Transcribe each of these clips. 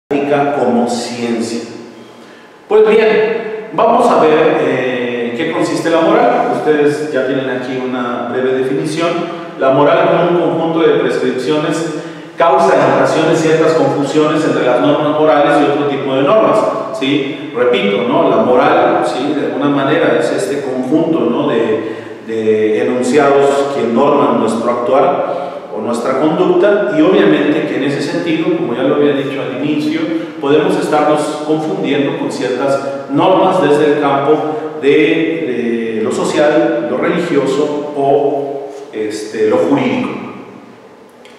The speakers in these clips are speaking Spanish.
ética como ciencia. Pues bien, vamos a ver qué consiste la moral. Ustedes ya tienen aquí una breve definición. La moral es un conjunto de prescripciones, causa en ocasiones ciertas confusiones entre las normas morales y otro tipo de normas, ¿sí? Repito, ¿no? La moral, ¿sí? De alguna manera es este conjunto, ¿no? de enunciados que norman nuestro actuar o nuestra conducta, y obviamente que en ese sentido, como ya lo había dicho al inicio, podemos estarnos confundiendo con ciertas normas desde el campo de lo social, lo religioso o lo jurídico.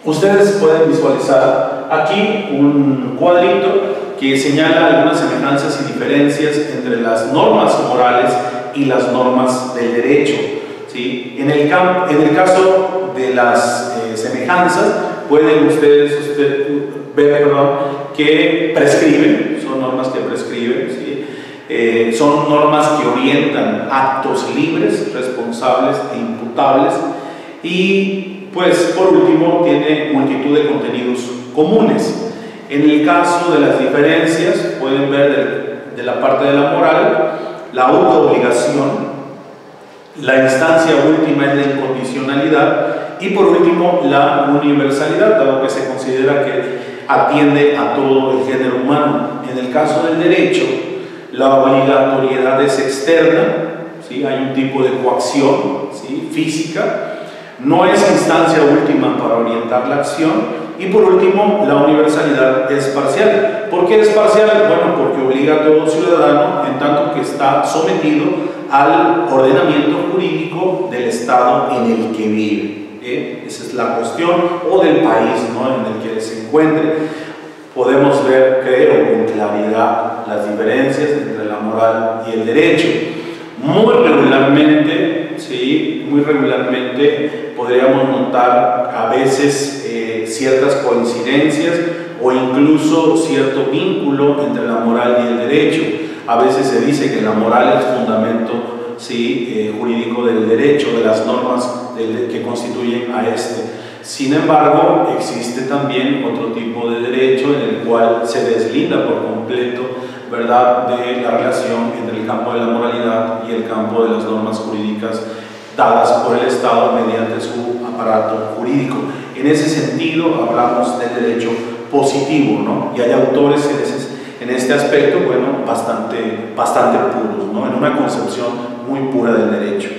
Ustedes pueden visualizar aquí un cuadrito que señala algunas semejanzas y diferencias entre las normas morales y las normas del derecho, ¿sí? En el caso de las semejanzas, pueden ustedes ver que prescriben, son normas que prescriben, ¿sí? Son normas que orientan actos libres, responsables e imputables, y pues por último tiene multitud de contenidos comunes. En el caso de las diferencias, pueden ver de la parte de la moral, la autoobligación, la instancia última es la incondicionalidad, y por último la universalidad, dado que se considera que atiende a todo el género humano. En el caso del derecho, la obligatoriedad es externa, ¿sí? Hay un tipo de coacción, ¿sí? Física, no es instancia última para orientar la acción, y por último la universalidad es parcial. ¿Por qué es parcial? Bueno, porque obliga a todo ciudadano en tanto que está sometido al ordenamiento jurídico del estado en el que vive. Esa es la cuestión, o del país, ¿no? En el que se encuentre. Podemos ver, creo, con claridad las diferencias entre la moral y el derecho. Muy regularmente, ¿sí? Muy regularmente podríamos notar a veces ciertas coincidencias o incluso cierto vínculo entre la moral y el derecho. A veces se dice que la moral es fundamento, ¿sí? Jurídico del derecho, de las normas que constituyen a este. Sin embargo, existe también otro tipo de derecho en el cual se deslinda por completo, ¿verdad?, de la relación entre el campo de la moralidad y el campo de las normas jurídicas dadas por el Estado mediante su aparato jurídico. En ese sentido hablamos del derecho positivo, ¿no? Y hay autores en este aspecto, bueno, bastante puros, ¿no? En una concepción muy pura del derecho.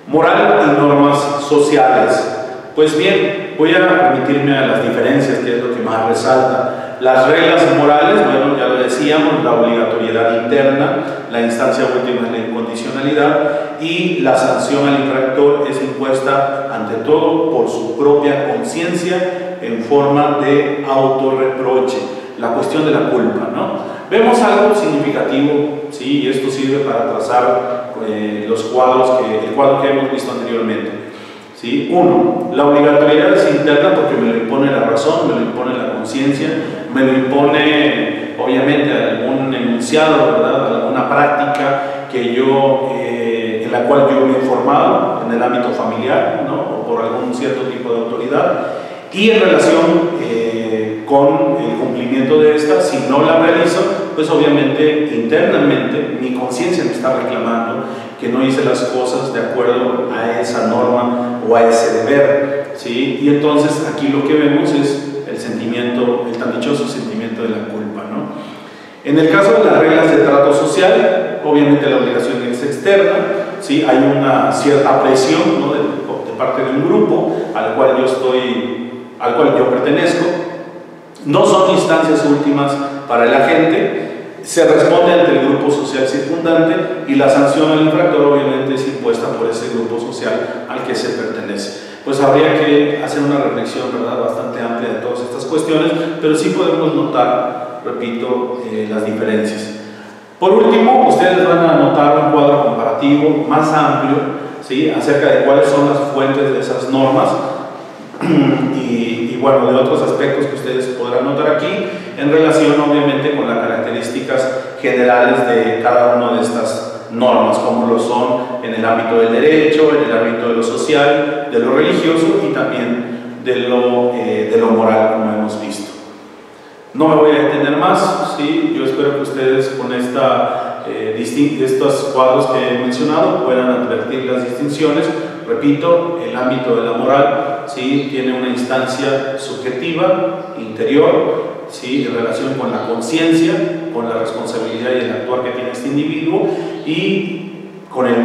Moral y normas sociales. Pues bien, voy a remitirme a las diferencias, que es lo que más resalta. Las reglas morales, bueno, ya lo decíamos, la obligatoriedad interna, la instancia última es la incondicionalidad, y la sanción al infractor es impuesta ante todo por su propia conciencia en forma de autorreproche, la cuestión de la culpa, ¿no? Vemos algo significativo, ¿sí? Y esto sirve para trazar el cuadro que hemos visto anteriormente, ¿sí? Uno, la obligatoriedad es interna porque me lo impone la razón, me lo impone la conciencia, me lo impone obviamente algún enunciado, ¿verdad?, alguna práctica que en la cual yo me he formado en el ámbito familiar, ¿no?, o por algún cierto tipo de autoridad, y en relación con el cumplimiento de esta, si no la realizo, pues obviamente internamente mi conciencia me está reclamando que no hice las cosas de acuerdo a esa norma o a ese deber, ¿sí? Y entonces aquí lo que vemos es el tan dichoso sentimiento de la culpa, ¿no? En el caso de las reglas de trato social, obviamente la obligación es externa, ¿sí? Hay una cierta presión, ¿no?, de parte de un grupo al cual yo pertenezco. No son instancias últimas para el agente, se responde ante el grupo social circundante, y la sanción al infractor obviamente es impuesta por ese grupo social al que se pertenece. Pues habría que hacer una reflexión, ¿verdad?, bastante amplia de todas estas cuestiones, pero sí podemos notar, repito, las diferencias. Por último, ustedes van a notar un cuadro comparativo más amplio, ¿sí?, acerca de cuáles son las fuentes de esas normas y bueno, de otros aspectos que ustedes podrán notar aquí, en relación obviamente con las características generales de cada una de estas normas, como lo son en el ámbito del derecho, en el ámbito de lo social, de lo religioso y también de lo moral, como hemos visto. No me voy a detener más, ¿sí? Yo espero que ustedes con estos cuadros que he mencionado puedan advertir las distinciones. Repito, el ámbito de la moral, ¿sí?, tiene una instancia subjetiva, interior, ¿sí?, en relación con la conciencia, con la responsabilidad y el actuar que tiene este individuo, y con el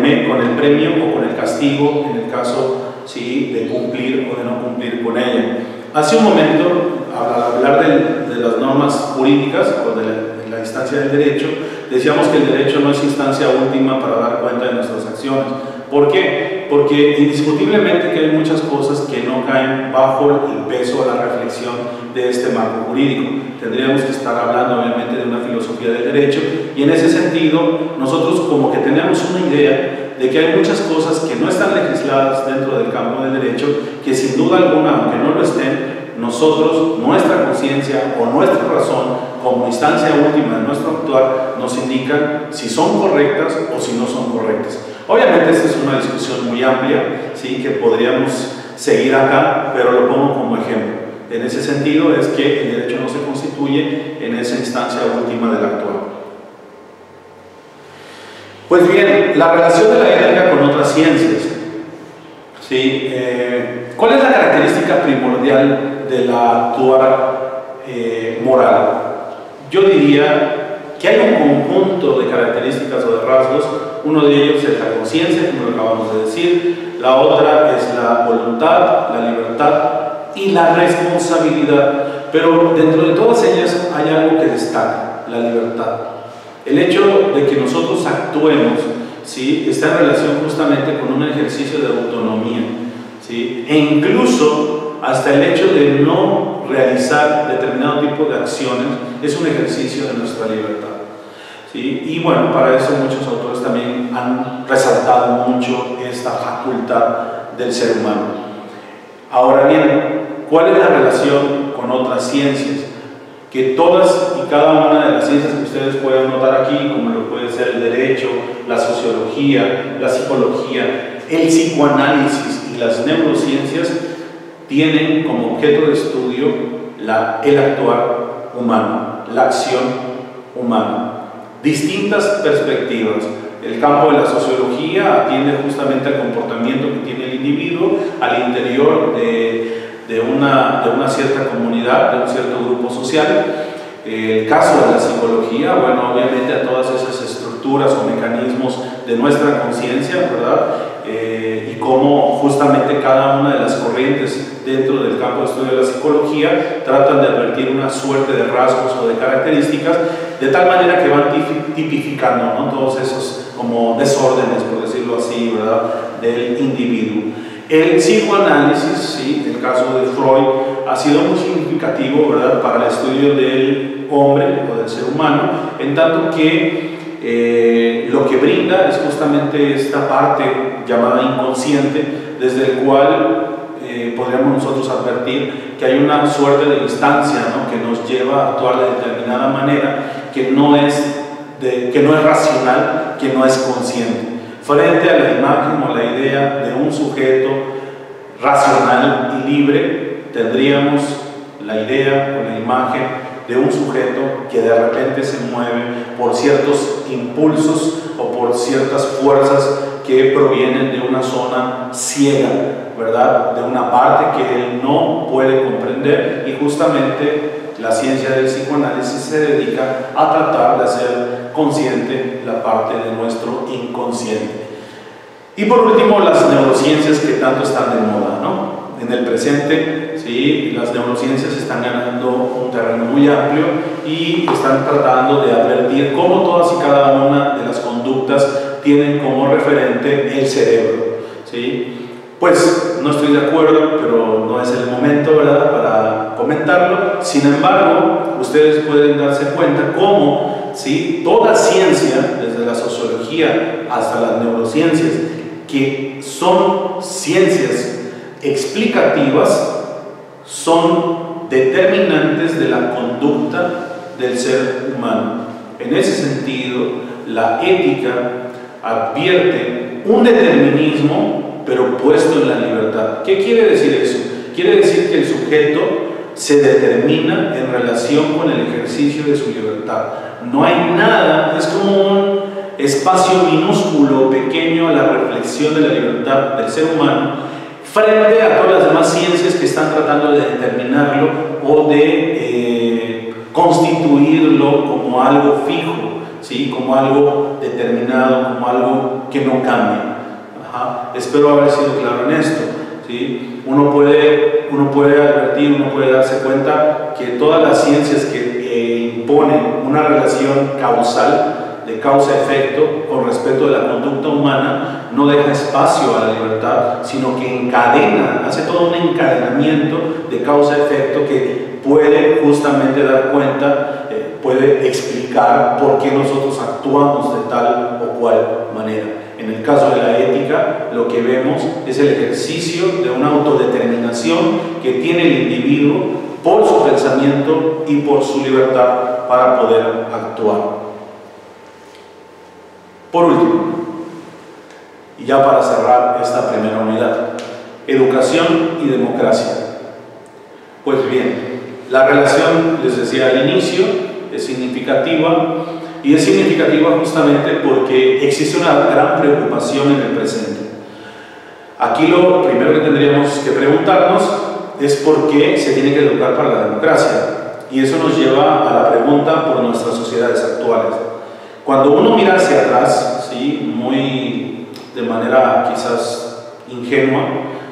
premio o con el castigo en el caso, ¿sí?, de cumplir o de no cumplir con ella. Hace un momento, al hablar de las normas jurídicas o de la instancia del derecho, decíamos que el derecho no es instancia última para dar cuenta de nuestras acciones. ¿Por qué? Porque indiscutiblemente que hay muchas cosas que no caen bajo el peso o la reflexión de este marco jurídico. Tendríamos que estar hablando obviamente de una filosofía del derecho, y en ese sentido nosotros como que tenemos una idea de que hay muchas cosas que no están legisladas dentro del campo del derecho, que sin duda alguna, aunque no lo estén, nosotros, nuestra conciencia o nuestra razón como instancia última de nuestro actuar nos indican si son correctas o si no son correctas. Obviamente esta es una discusión muy amplia, ¿sí?, que podríamos seguir acá, pero lo pongo como ejemplo. En ese sentido es que el derecho no se constituye en esa instancia última del actuar. Pues bien, la relación de la ética con otras ciencias, ¿sí? ¿Cuál es la característica primordial de la actuar moral? Yo diría que hay un conjunto de características o de rasgos. Uno de ellos es la conciencia, como lo acabamos de decir. La otra es la voluntad, la libertad y la responsabilidad. Pero dentro de todas ellas hay algo que destaca: la libertad. El hecho de que nosotros actuemos, ¿sí?, está en relación justamente con un ejercicio de autonomía, ¿sí?, e incluso hasta el hecho de no realizar determinado tipo de acciones es un ejercicio de nuestra libertad, ¿sí? Y bueno, para eso muchos autores también han resaltado mucho esta facultad del ser humano. Ahora bien, ¿cuál es la relación con otras ciencias? Que todas y cada una de las ciencias que ustedes pueden notar aquí, como lo puede ser el derecho, la sociología, la psicología, el psicoanálisis y las neurociencias, tienen como objeto de estudio el actuar humano, la acción humana. Distintas perspectivas. El campo de la sociología atiende justamente al comportamiento que tiene el individuo al interior de una cierta comunidad, de un cierto grupo social. El caso de la psicología, bueno, obviamente a todas esas estructuras o mecanismos de nuestra conciencia, ¿verdad? Y cómo justamente cada una de las corrientes dentro del campo de estudio de la psicología tratan de advertir una suerte de rasgos o de características, de tal manera que van tipificando, ¿no?, todos esos como desórdenes, por decirlo así, ¿verdad?, del individuo. El psicoanálisis, ¿sí?, el caso de Freud, ha sido muy significativo, ¿verdad?, para el estudio del hombre o del ser humano, en tanto que lo que brinda es justamente esta parte llamada inconsciente, desde el cual podríamos nosotros advertir que hay una suerte de instancia, ¿no?, que nos lleva a actuar de determinada manera, que no es racional, que no es consciente. Frente a la imagen o la idea de un sujeto racional y libre, tendríamos la idea o la imagen de un sujeto que de repente se mueve por ciertos impulsos o por ciertas fuerzas que provienen de una zona ciega, ¿verdad?, de una parte que él no puede comprender, y justamente la ciencia del psicoanálisis se dedica a tratar de hacer consciente la parte de nuestro inconsciente. Y por último, las neurociencias, que tanto están de moda, ¿no? En el presente, ¿sí?, las neurociencias están ganando un terreno muy amplio y están tratando de advertir cómo todas y cada una de las conductas tienen como referente el cerebro, ¿sí? Pues no estoy de acuerdo, pero no es el momento, ¿verdad?, para comentarlo. Sin embargo, ustedes pueden darse cuenta cómo, ¿sí?, toda ciencia, desde la sociología hasta las neurociencias, que son ciencias explicativas, son determinantes de la conducta del ser humano. En ese sentido, la ética advierte un determinismo, pero puesto en la libertad. ¿Qué quiere decir eso? Quiere decir que el sujeto, se determina en relación con el ejercicio de su libertad. No hay nada, es como un espacio minúsculo, pequeño a la reflexión de la libertad del ser humano frente a todas las demás ciencias que están tratando de determinarlo o de constituirlo como algo fijo, ¿sí? Como algo determinado, como algo que no cambia. Espero haber sido claro en esto, ¿sí? Uno puede advertir, uno puede darse cuenta que todas las ciencias que imponen una relación causal, de causa-efecto, con respecto de la conducta humana, no deja espacio a la libertad, sino que encadena, hace todo un encadenamiento de causa-efecto que puede justamente dar cuenta, puede explicar por qué nosotros actuamos de tal o cual manera. En el caso de la ética, lo que vemos es el ejercicio de una autodeterminación que tiene el individuo por su pensamiento y por su libertad para poder actuar. Por último, y ya para cerrar esta primera unidad, educación y democracia. Pues bien, la relación, les decía al inicio, es significativa, y es significativa justamente porque existe una gran preocupación en el presente. Aquí lo primero que tendríamos que preguntarnos es por qué se tiene que educar para la democracia, y eso nos lleva a la pregunta por nuestras sociedades actuales. Cuando uno mira hacia atrás, ¿sí? Muy de manera quizás ingenua,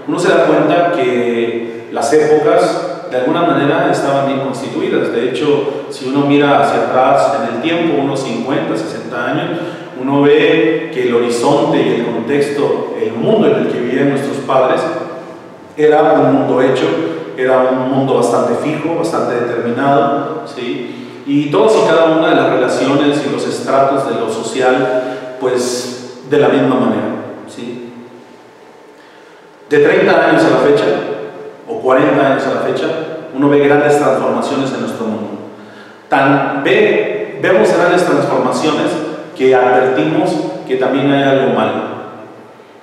uno se da cuenta que las épocas de alguna manera estaban bien constituidas. De hecho, si uno mira hacia atrás en el tiempo, unos 50, 60 años, uno ve que el horizonte y el contexto, el mundo en el que vivían nuestros padres, era un mundo hecho, era un mundo bastante fijo, bastante determinado, ¿sí? Y todas y cada una de las relaciones y los estratos de lo social, pues de la misma manera, ¿sí? De 30 años a la fecha, o 40 años a la fecha, uno ve grandes transformaciones en nuestro mundo. Vemos grandes transformaciones que advertimos que también hay algo malo,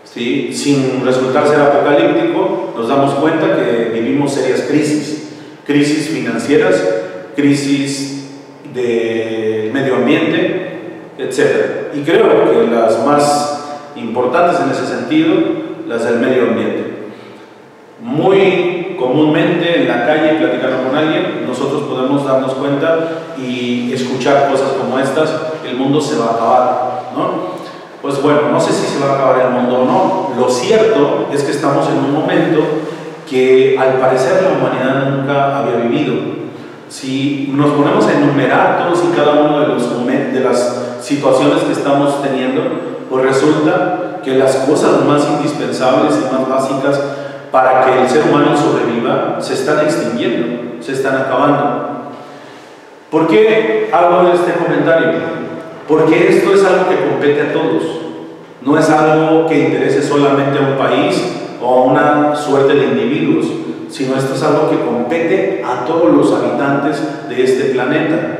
¿sí? Sin resultar ser apocalíptico, nos damos cuenta que vivimos serias crisis financieras, crisis del medio ambiente, etc. Y creo que las más importantes en ese sentido, las del medio ambiente. Muy comúnmente en la calle, platicando con alguien, nosotros podemos darnos cuenta y escuchar cosas como estas: el mundo se va a acabar, ¿no? Pues bueno, no sé si se va a acabar el mundo o no. Lo cierto es que estamos en un momento que al parecer la humanidad nunca había vivido. Si nos ponemos a enumerar todos y cada uno de las situaciones que estamos teniendo, pues resulta que las cosas más indispensables y más básicas para que el ser humano sobreviva se están extinguiendo, se están acabando. ¿Por qué hago este comentario? Porque esto es algo que compete a todos, no es algo que interese solamente a un país o a una suerte de individuos, sino esto es algo que compete a todos los habitantes de este planeta.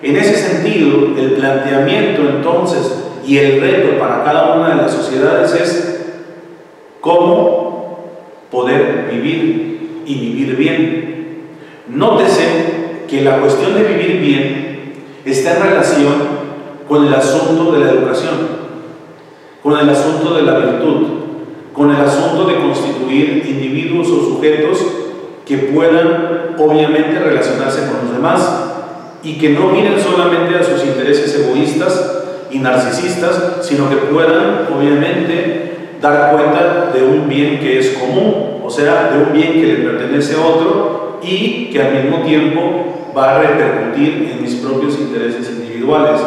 En ese sentido, el planteamiento entonces y el reto para cada una de las sociedades es cómo poder vivir y vivir bien. Nótese que la cuestión de vivir bien está en relación con el asunto de la educación, con el asunto de la virtud, con el asunto de constituir individuos o sujetos que puedan obviamente relacionarse con los demás y que no miren solamente a sus intereses egoístas y narcisistas, sino que puedan obviamente dar cuenta de un bien que es común, o sea, de un bien que le pertenece a otro y que al mismo tiempo va a repercutir en mis propios intereses individuales.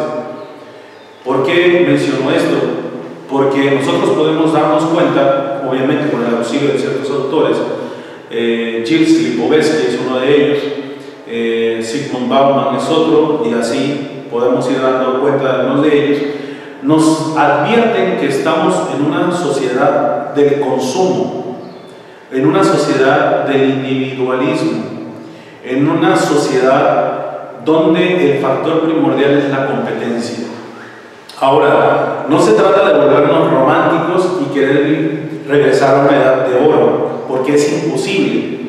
¿Por qué menciono esto? Porque nosotros podemos darnos cuenta, obviamente con el auxilio de ciertos autores, Gilles Lipovetsky es uno de ellos, Zygmunt Bauman es otro, y así podemos ir dando cuenta de algunos de ellos, nos advierten que estamos en una sociedad del consumo, en una sociedad del individualismo, en una sociedad donde el factor primordial es la competencia. Ahora, no se trata de volvernos románticos y querer regresar a una edad de oro, porque es imposible.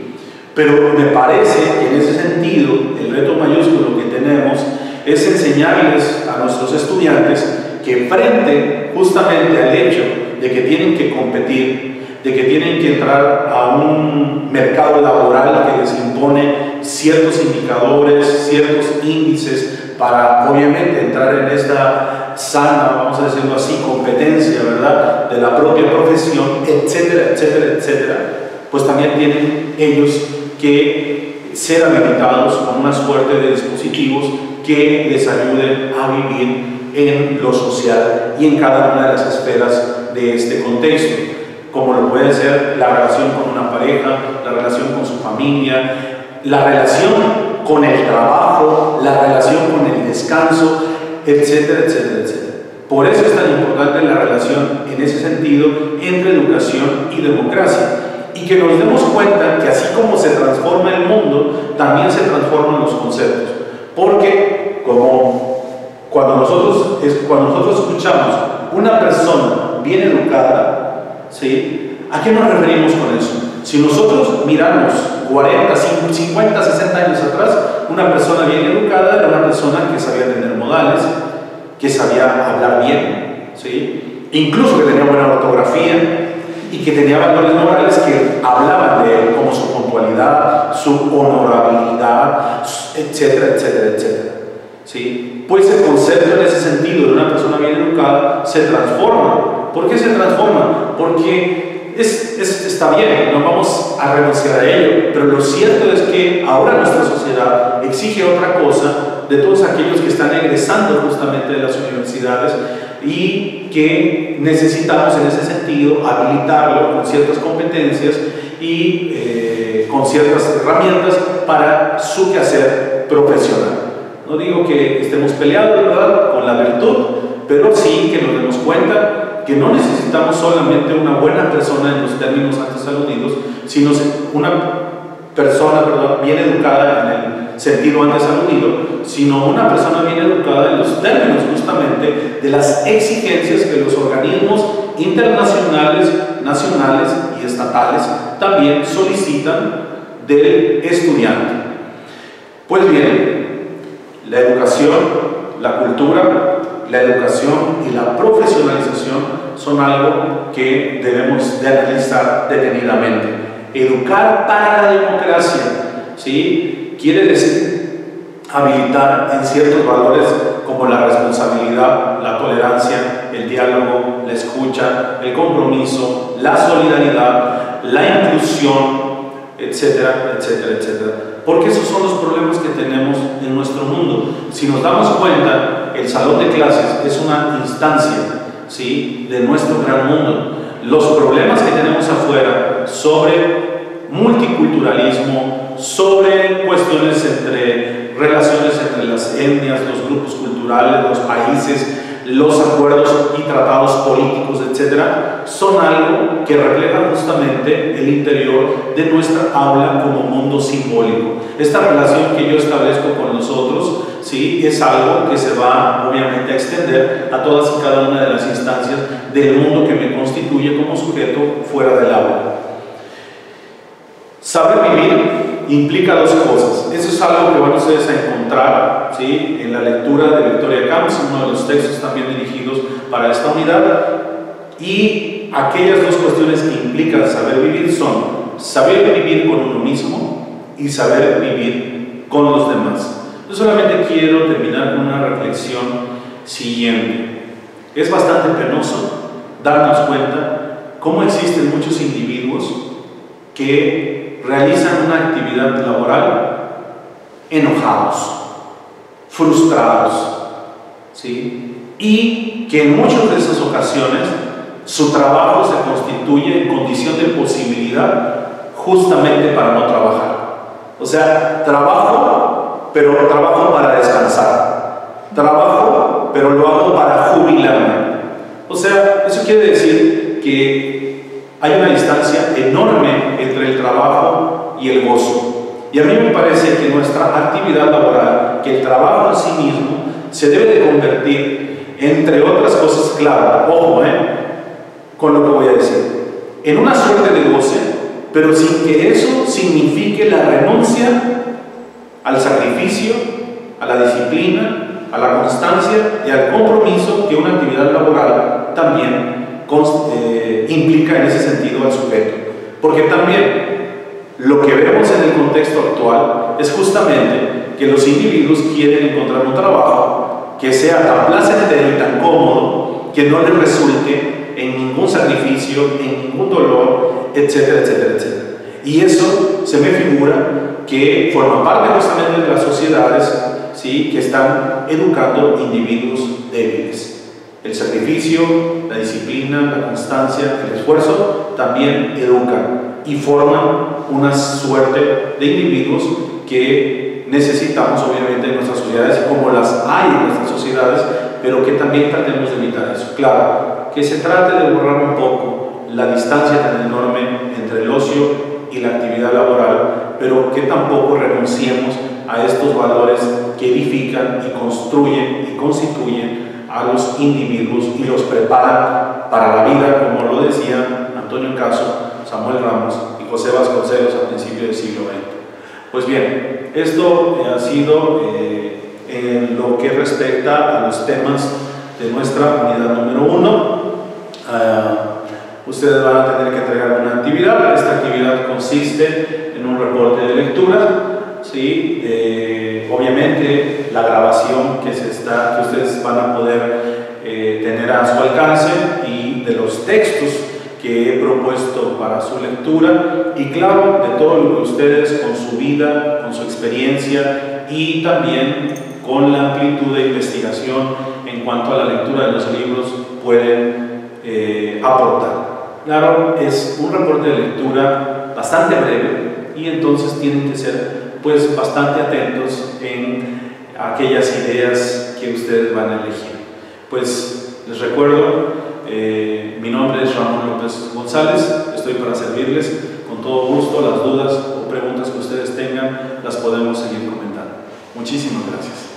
Pero me parece que en ese sentido el reto mayúsculo que tenemos es enseñarles a nuestros estudiantes que frente justamente al hecho de que tienen que competir, de que tienen que entrar a un mercado laboral que les impone ciertos indicadores, ciertos índices para obviamente entrar en esta sana, vamos a decirlo así, competencia, ¿verdad?, de la propia profesión, etcétera, etcétera, etcétera, pues también tienen ellos que ser habilitados con una suerte de dispositivos que les ayuden a vivir en lo social y en cada una de las esferas de este contexto, como lo puede ser la relación con una pareja, la relación con su familia, la relación con el trabajo, la relación con el descanso, etcétera, etcétera, etcétera. Por eso es tan importante la relación en ese sentido entre educación y democracia, y que nos demos cuenta que así como se transforma el mundo, también se transforman los conceptos, porque cuando nosotros escuchamos una persona bien educada, ¿sí?, ¿a qué nos referimos con eso? Si nosotros miramos 40, 50, 60 años atrás, una persona bien educada era una persona que sabía tener modales, que sabía hablar bien, ¿sí?, incluso que tenía buena ortografía y que tenía valores morales que hablaban de él, como su puntualidad, su honorabilidad, etcétera, etcétera, etcétera, ¿sí? Pues el concepto en ese sentido de una persona bien educada se transforma. ¿Por qué se transforma? Porque está bien, no vamos a renunciar a ello, pero lo cierto es que ahora nuestra sociedad exige otra cosa de todos aquellos que están egresando justamente de las universidades y que necesitamos en ese sentido habilitarlo con ciertas competencias y con ciertas herramientas para su quehacer profesional. No digo que estemos peleados, ¿verdad?, con la virtud, pero sí que nos demos cuenta que no necesitamos solamente una buena persona en los términos antes aludidos, sino una persona, ¿verdad?, bien educada en el sentido antes aludido, sino una persona bien educada en los términos justamente de las exigencias que los organismos internacionales, nacionales y estatales también solicitan del estudiante. Pues bien, la educación, la cultura, la educación y la profesionalización son algo que debemos de analizar detenidamente. Educar para la democracia, ¿sí?, quiere decir habilitar en ciertos valores como la responsabilidad, la tolerancia, el diálogo, la escucha, el compromiso, la solidaridad, la inclusión, etcétera, etcétera, etcétera. Porque esos son los problemas que tenemos en nuestro mundo. Si nos damos cuenta, el salón de clases es una instancia, ¿sí?, de nuestro gran mundo. Los problemas que tenemos afuera sobre multiculturalismo, sobre cuestiones entre relaciones entre las etnias, los grupos culturales, los países, los acuerdos y tratados políticos, etcétera, son algo que refleja justamente el interior de nuestra aula como mundo simbólico. Esta relación que yo establezco con los otros, ¿sí?, es algo que se va obviamente a extender a todas y cada una de las instancias del mundo que me constituye como sujeto fuera del aula. Saber vivir implica dos cosas. Eso es algo que van ustedes a encontrar, ¿sí?, en la lectura de Victoria Camps, uno de los textos también dirigidos para esta unidad. Y aquellas dos cuestiones que implican saber vivir son saber vivir con uno mismo y saber vivir con los demás. Yo solamente quiero terminar con una reflexión siguiente. Es bastante penoso darnos cuenta cómo existen muchos individuos que realizan una actividad laboral enojados, frustrados, ¿sí?, y que en muchas de esas ocasiones su trabajo se constituye en condición de posibilidad justamente para no trabajar. O sea, trabajo, pero trabajo para descansar. Trabajo, pero lo hago para jubilarme. O sea, eso quiere decir que hay una distancia enorme entre el trabajo y el gozo. Y a mí me parece que nuestra actividad laboral, que el trabajo en sí mismo, se debe de convertir, entre otras cosas, claro, ojo, con lo que voy a decir, en una suerte de goce pero sin que eso signifique la renuncia al sacrificio, a la disciplina, a la constancia y al compromiso que una actividad laboral también implica en ese sentido al sujeto. Porque también lo que vemos en el contexto actual es justamente que los individuos quieren encontrar un trabajo que sea tan placentero y tan cómodo que no les resulte en ningún sacrificio, en ningún dolor, etcétera, etcétera, etcétera. Y eso se me figura que forma parte justamente de las sociedades, ¿sí?, que están educando individuos débiles. El sacrificio, la disciplina, la constancia, el esfuerzo también educan y forman una suerte de individuos que necesitamos obviamente en nuestras sociedades, como las hay en nuestras sociedades, pero que también tratemos de evitar eso. Claro, que se trate de borrar un poco la distancia tan enorme entre el ocio y la actividad laboral, pero que tampoco renunciemos a estos valores que edifican y construyen y constituyen a los individuos y los preparan para la vida, como lo decía Antonio Caso, Samuel Ramos y José Vasconcelos a principios del siglo XX. Pues bien, esto ha sido en lo que respecta a los temas de nuestra unidad número 1. Ustedes van a tener que entregar una actividad. Esta actividad consiste en un reporte de lectura, ¿sí? Obviamente la grabación que ustedes van a poder tener a su alcance, y de los textos que he propuesto para su lectura, y claro, de todo lo que ustedes con su vida, con su experiencia y también con la amplitud de investigación en cuanto a la lectura de los libros pueden aportar. Claro, es un reporte de lectura bastante breve y entonces tienen que ser pues bastante atentos en aquellas ideas que ustedes van a elegir. Pues les recuerdo, mi nombre es Ramón López González, estoy para servirles con todo gusto. Las dudas o preguntas que ustedes tengan las podemos seguir comentando. Muchísimas gracias.